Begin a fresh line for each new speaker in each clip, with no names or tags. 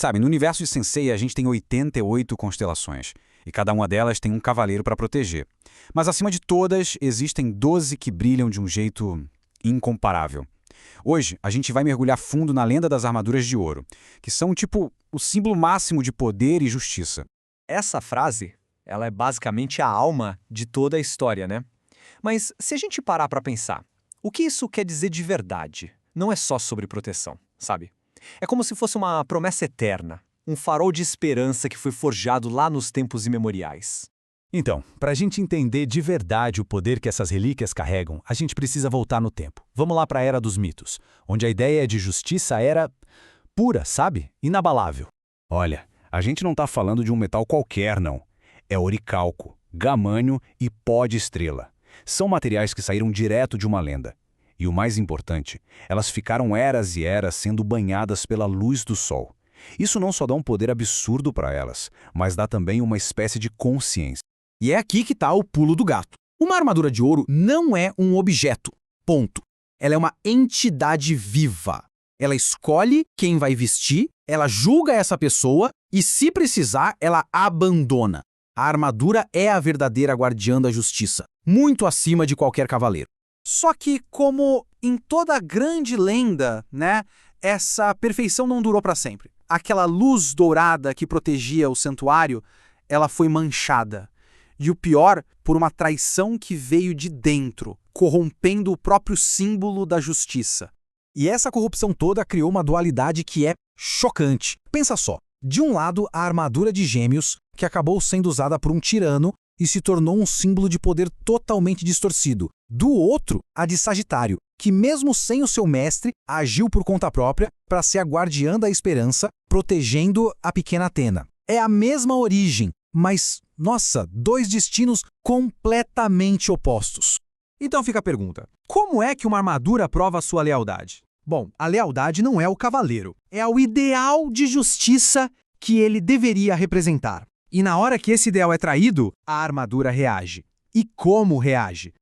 Sabe, no universo de Sensei a gente tem 88 constelações, e cada uma delas tem um cavaleiro para proteger. Mas acima de todas, existem 12 que brilham de um jeito incomparável. Hoje, a gente vai mergulhar fundo na lenda das armaduras de ouro, que são tipo o símbolo máximo de poder e justiça.
Essa frase, ela é basicamente a alma de toda a história, né? Mas se a gente parar para pensar, o que isso quer dizer de verdade? Não é só sobre proteção, sabe? É como se fosse uma promessa eterna, um farol de esperança que foi forjado lá nos tempos imemoriais.
Então, para a gente entender de verdade o poder que essas relíquias carregam, a gente precisa voltar no tempo. Vamos lá para a Era dos Mitos, onde a ideia de justiça era pura, sabe? Inabalável.
Olha, a gente não está falando de um metal qualquer, não. É oricalco, gamânio e pó de estrela. São materiais que saíram direto de uma lenda. E o mais importante, elas ficaram eras e eras sendo banhadas pela luz do sol. Isso não só dá um poder absurdo para elas, mas dá também uma espécie de consciência.
E é aqui que está o pulo do gato. Uma armadura de ouro não é um objeto, ponto. Ela é uma entidade viva. Ela escolhe quem vai vestir, ela julga essa pessoa e, se precisar, ela abandona. A armadura é a verdadeira guardiã da justiça, muito acima de qualquer cavaleiro. Só que, como em toda grande lenda, né, essa perfeição não durou para sempre. Aquela luz dourada que protegia o santuário, ela foi manchada. E o pior, por uma traição que veio de dentro, corrompendo o próprio símbolo da justiça.
E essa corrupção toda criou uma dualidade que é chocante. Pensa só, de um lado a armadura de Gêmeos, que acabou sendo usada por um tirano e se tornou um símbolo de poder totalmente distorcido. Do outro, a de Sagitário, que mesmo sem o seu mestre, agiu por conta própria para ser a guardiã da esperança, protegendo a pequena Atena. É a mesma origem, mas, nossa, dois destinos completamente opostos.
Então fica a pergunta, como é que uma armadura prova a sua lealdade? Bom, a lealdade não é o cavaleiro, é o ideal de justiça que ele deveria representar. E na hora que esse ideal é traído, a armadura reage. E como reage?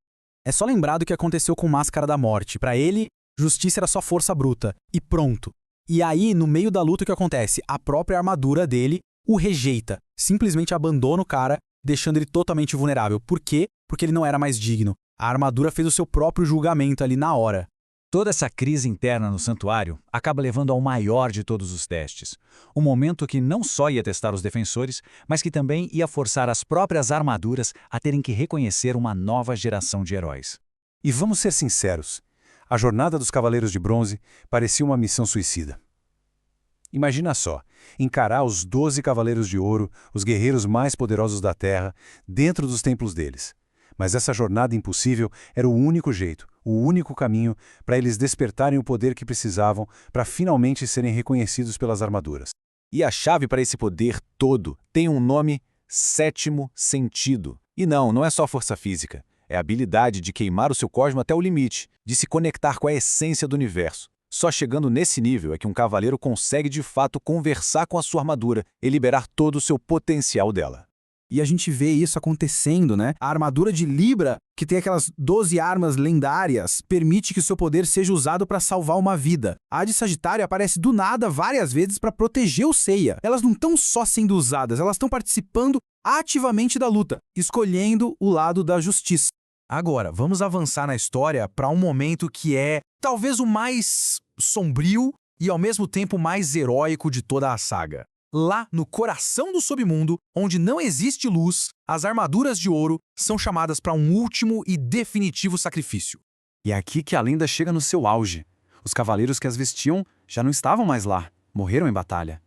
É só lembrar do que aconteceu com Máscara da Morte. Para ele, justiça era só força bruta. E pronto. E aí, no meio da luta, o que acontece? A própria armadura dele o rejeita. Simplesmente abandona o cara, deixando ele totalmente vulnerável. Por quê? Porque ele não era mais digno. A armadura fez o seu próprio julgamento ali na hora.
Toda essa crise interna no santuário acaba levando ao maior de todos os testes. Um momento que não só ia testar os defensores, mas que também ia forçar as próprias armaduras a terem que reconhecer uma nova geração de heróis.
E vamos ser sinceros, a jornada dos Cavaleiros de Bronze parecia uma missão suicida. Imagina só, encarar os 12 Cavaleiros de Ouro, os guerreiros mais poderosos da Terra, dentro dos templos deles. Mas essa jornada impossível era o único jeito, o único caminho para eles despertarem o poder que precisavam para finalmente serem reconhecidos pelas armaduras.
E a chave para esse poder todo tem um nome: sétimo sentido. E não é só força física. É a habilidade de queimar o seu cosmo até o limite, de se conectar com a essência do universo. Só chegando nesse nível é que um cavaleiro consegue de fato conversar com a sua armadura e liberar todo o seu potencial dela.
E a gente vê isso acontecendo, né? A armadura de Libra, que tem aquelas 12 armas lendárias, permite que o seu poder seja usado para salvar uma vida. A de Sagitário aparece do nada várias vezes para proteger o Seiya. Elas não estão só sendo usadas, elas estão participando ativamente da luta, escolhendo o lado da justiça. Agora, vamos avançar na história para um momento que é talvez o mais sombrio e ao mesmo tempo mais heróico de toda a saga. Lá, no coração do submundo, onde não existe luz, as armaduras de ouro são chamadas para um último e definitivo sacrifício.
E é aqui que a lenda chega no seu auge. Os cavaleiros que as vestiam já não estavam mais lá, morreram em batalha.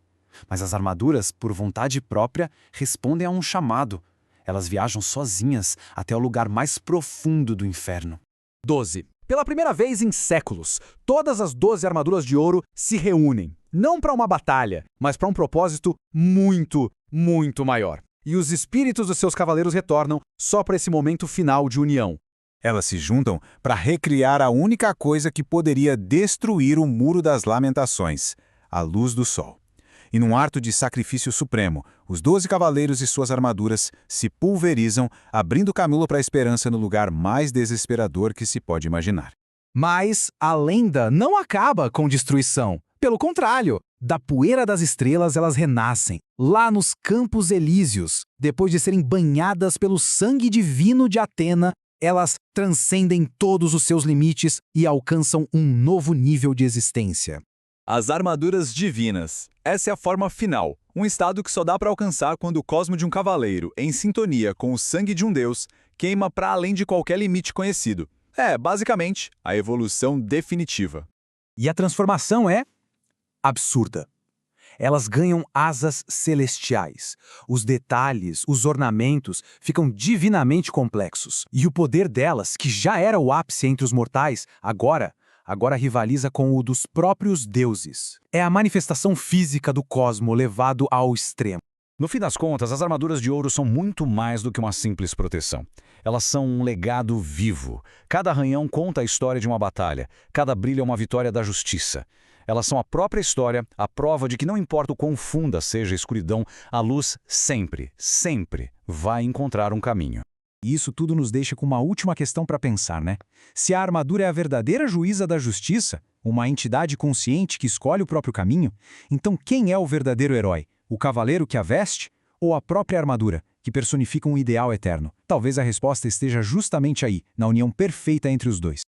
Mas as armaduras, por vontade própria, respondem a um chamado. Elas viajam sozinhas até o lugar mais profundo do inferno.
12. Pela primeira vez em séculos, todas as 12 armaduras de ouro se reúnem. Não para uma batalha, mas para um propósito muito, muito maior. E os espíritos dos seus cavaleiros retornam só para esse momento final de união.
Elas se juntam para recriar a única coisa que poderia destruir o Muro das Lamentações, a luz do sol. E num ato de sacrifício supremo, os 12 cavaleiros e suas armaduras se pulverizam, abrindo caminho para a esperança no lugar mais desesperador que se pode imaginar.
Mas a lenda não acaba com destruição. Pelo contrário,
Da poeira das estrelas elas renascem, lá nos Campos Elíseos. Depois de serem banhadas pelo sangue divino de Atena, elas transcendem todos os seus limites e alcançam um novo nível de existência.
As armaduras divinas. Essa é a forma final, um estado que só dá para alcançar quando o cosmo de um cavaleiro, em sintonia com o sangue de um deus, queima para além de qualquer limite conhecido. É, basicamente, a evolução definitiva.
E a transformação é absurda. Elas ganham asas celestiais. Os detalhes, os ornamentos ficam divinamente complexos. E o poder delas, que já era o ápice entre os mortais, agora rivaliza com o dos próprios deuses. É a manifestação física do cosmo levado ao extremo.
No fim das contas, as armaduras de ouro são muito mais do que uma simples proteção. Elas são um legado vivo. Cada arranhão conta a história de uma batalha. Cada brilho é uma vitória da justiça. Elas são a própria história, a prova de que não importa o quão funda seja a escuridão, a luz sempre, sempre vai encontrar um caminho.
E isso tudo nos deixa com uma última questão para pensar, né? Se a armadura é a verdadeira juíza da justiça, uma entidade consciente que escolhe o próprio caminho, então quem é o verdadeiro herói? O cavaleiro que a veste? Ou a própria armadura, que personifica um ideal eterno? Talvez a resposta esteja justamente aí, na união perfeita entre os dois.